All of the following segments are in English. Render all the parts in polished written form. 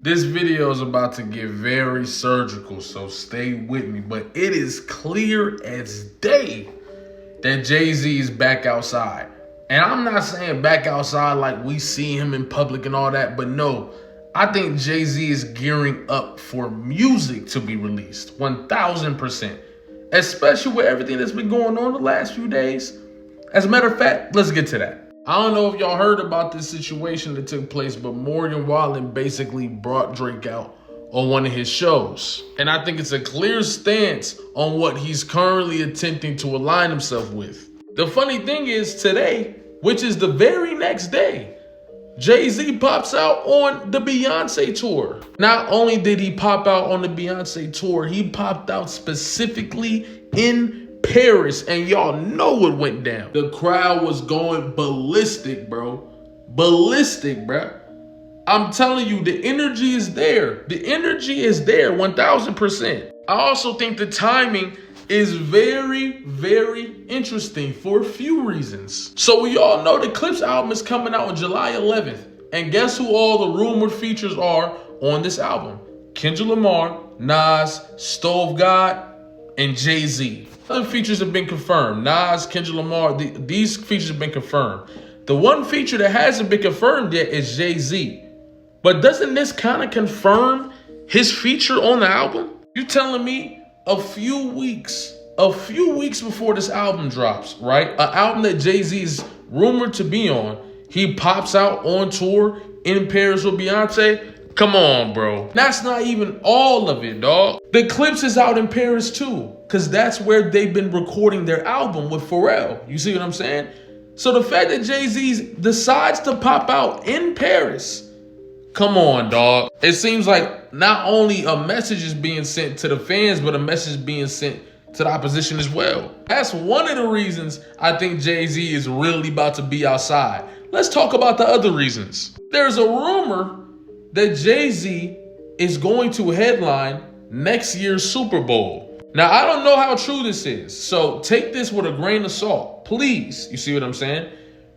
This video is about to get very surgical, so stay with me. But it is clear as day that Jay-Z is back outside. And I'm not saying back outside like we see him in public and all that, but no, I think Jay-Z is gearing up for music to be released, 1000%. Especially with everything that's been going on the last few days. As a matter of fact, let's get to that. I don't know if y'all heard about this situation that took place, but Morgan Wallen basically brought Drake out on one of his shows. And I think it's a clear stance on what he's currently attempting to align himself with. The funny thing is today, which is the very next day, Jay-Z pops out on the Beyoncé tour. Not only did he pop out on the Beyoncé tour, he popped out specifically in Paris, and y'all know what went down. The crowd was going ballistic, bro. Ballistic, bro. I'm telling you, the energy is there. The energy is there, 1000%. I also think the timing is very, very interesting for a few reasons. So we all know the Clips album is coming out on July 11th. And guess who all the rumored features are on this album? Kendrick Lamar, Nas, Stove God, and Jay-Z. Other features have been confirmed. Nas, Kendrick Lamar, these features have been confirmed. The one feature that hasn't been confirmed yet is Jay-Z. But doesn't this kind of confirm his feature on the album? You're telling me a few weeks before this album drops, right? An album that Jay-Z is rumored to be on, he pops out on tour in Paris with Beyonce. Come on, bro. That's not even all of it, dog. The Clips is out in Paris too, because that's where they've been recording their album with Pharrell. You see what I'm saying? So the fact that Jay-Z decides to pop out in Paris, come on, dog. It seems like not only a message is being sent to the fans, but a message being sent to the opposition as well. That's one of the reasons I think Jay-Z is really about to be outside. Let's talk about the other reasons. There's a rumor that Jay-Z is going to headline next year's Super Bowl. Now, I don't know how true this is, so take this with a grain of salt, please. You see what I'm saying?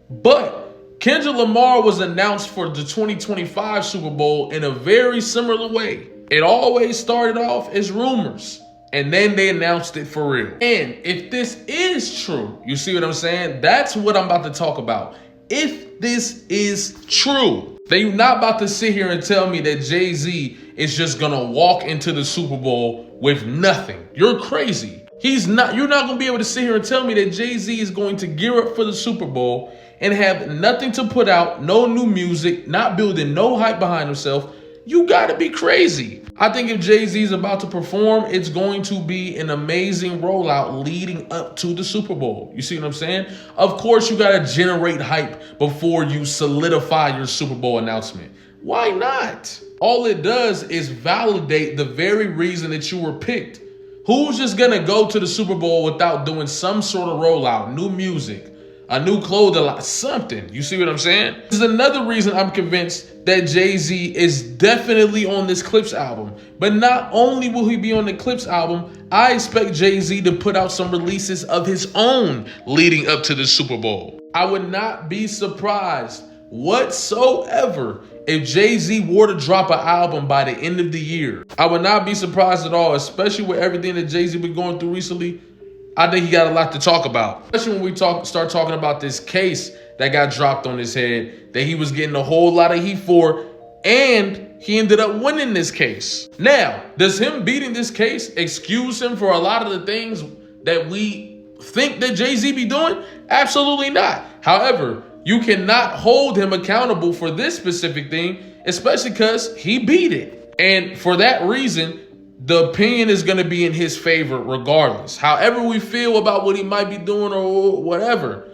But Kendrick Lamar was announced for the 2025 Super Bowl in a very similar way. It always started off as rumors, and then they announced it for real. And if this is true, you see what I'm saying? That's what I'm about to talk about. If this is true, then you're not about to sit here and tell me that Jay-Z is just gonna walk into the Super Bowl with nothing. You're crazy. You're not gonna be able to sit here and tell me that Jay-Z is going to gear up for the Super Bowl and have nothing to put out, no new music, not building no hype behind himself. You gotta be crazy. I think if Jay-Z is about to perform, it's going to be an amazing rollout leading up to the Super Bowl. You see what I'm saying? Of course, you gotta generate hype before you solidify your Super Bowl announcement. Why not? All it does is validate the very reason that you were picked. Who's just gonna go to the Super Bowl without doing some sort of rollout, new music, a new clothing line, something? You see what I'm saying? This is another reason I'm convinced that Jay-Z is definitely on this Clips album. But not only will he be on the Clips album, I expect Jay-Z to put out some releases of his own leading up to the Super Bowl. I would not be surprised whatsoever if Jay-Z were to drop an album by the end of the year. I would not be surprised at all, especially with everything that Jay-Z been going through recently. I think he got a lot to talk about, especially when we start talking about this case that got dropped on his head that he was getting a whole lot of heat for, and he ended up winning this case. Now, does him beating this case excuse him for a lot of the things that we think that Jay-Z be doing? Absolutely not. However, you cannot hold him accountable for this specific thing, especially because he beat it. And for that reason, the opinion is going to be in his favor regardless. However we feel about what he might be doing or whatever,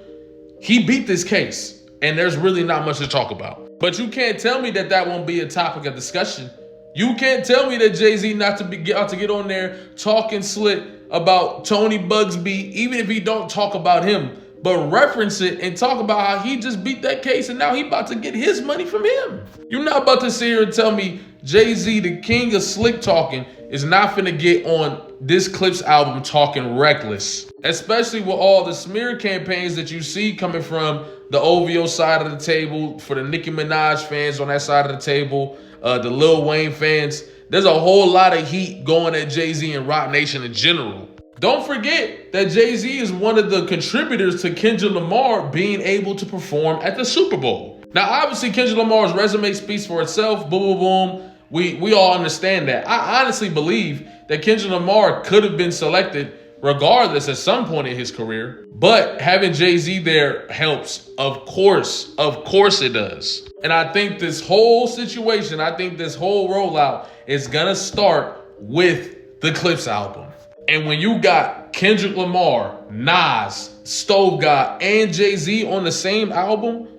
he beat this case, and there's really not much to talk about. But you can't tell me that that won't be a topic of discussion. You can't tell me that Jay-Z not to get on there talking slick about Tony Bugsby, even if he don't talk about him. but reference it and talk about how he just beat that case and now he about to get his money from him. You're not about to sit here and tell me Jay-Z, the king of slick talking, is not finna get on this Clips album talking reckless. Especially with all the smear campaigns that you see coming from the OVO side of the table, for the Nicki Minaj fans on that side of the table, the Lil Wayne fans. There's a whole lot of heat going at Jay-Z and Roc Nation in general. Don't forget that Jay-Z is one of the contributors to Kendrick Lamar being able to perform at the Super Bowl. Now, obviously, Kendrick Lamar's resume speaks for itself. Boom, boom, boom. We all understand that. I honestly believe that Kendrick Lamar could have been selected regardless at some point in his career. But having Jay-Z there helps. Of course it does. And I think this whole situation, I think this whole rollout is gonna start with the Clips album. And when you got Kendrick Lamar, Nas, Stove God, and Jay-Z on the same album,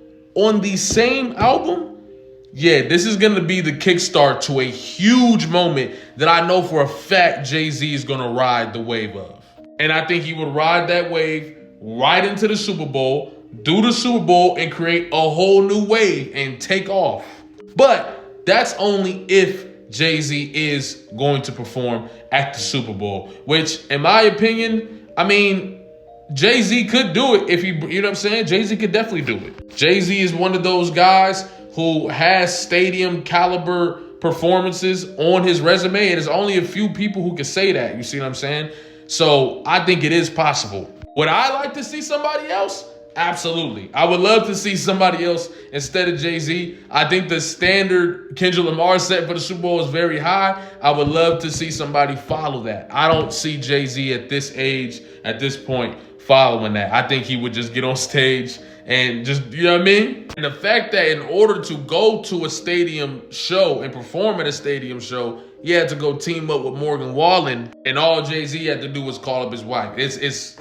yeah, this is going to be the kickstart to a huge moment that I know for a fact Jay-Z is going to ride the wave of. And I think he would ride that wave right into the Super Bowl, do the Super Bowl, and create a whole new wave and take off. But that's only if Jay-Z is going to perform at the Super Bowl, which, in my opinion, I mean, Jay-Z could do it if he, you know what I'm saying? Jay-Z could definitely do it. Jay-Z is one of those guys who has stadium caliber performances on his resume, and there's only a few people who can say that, you see what I'm saying? So I think it is possible. Would I like to see somebody else? Absolutely. I would love to see somebody else instead of Jay-Z. I think the standard Kendrick Lamar set for the Super Bowl is very high. I would love to see somebody follow that. I don't see Jay-Z at this age, at this point, following that. I think he would just get on stage and just, you know what I mean? And the fact that in order to go to a stadium show and perform at a stadium show, he had to go team up with Morgan Wallen, and all Jay-Z had to do was call up his wife. It's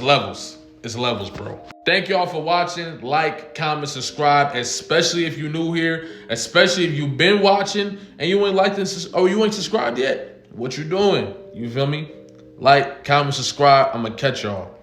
levels. It's levels, bro. Thank y'all for watching. Like, comment, subscribe, especially if you're new here, especially if you've been watching and you ain't liked this or you ain't subscribed yet. What you doing? You feel me? Like, comment, subscribe. I'm gonna catch y'all.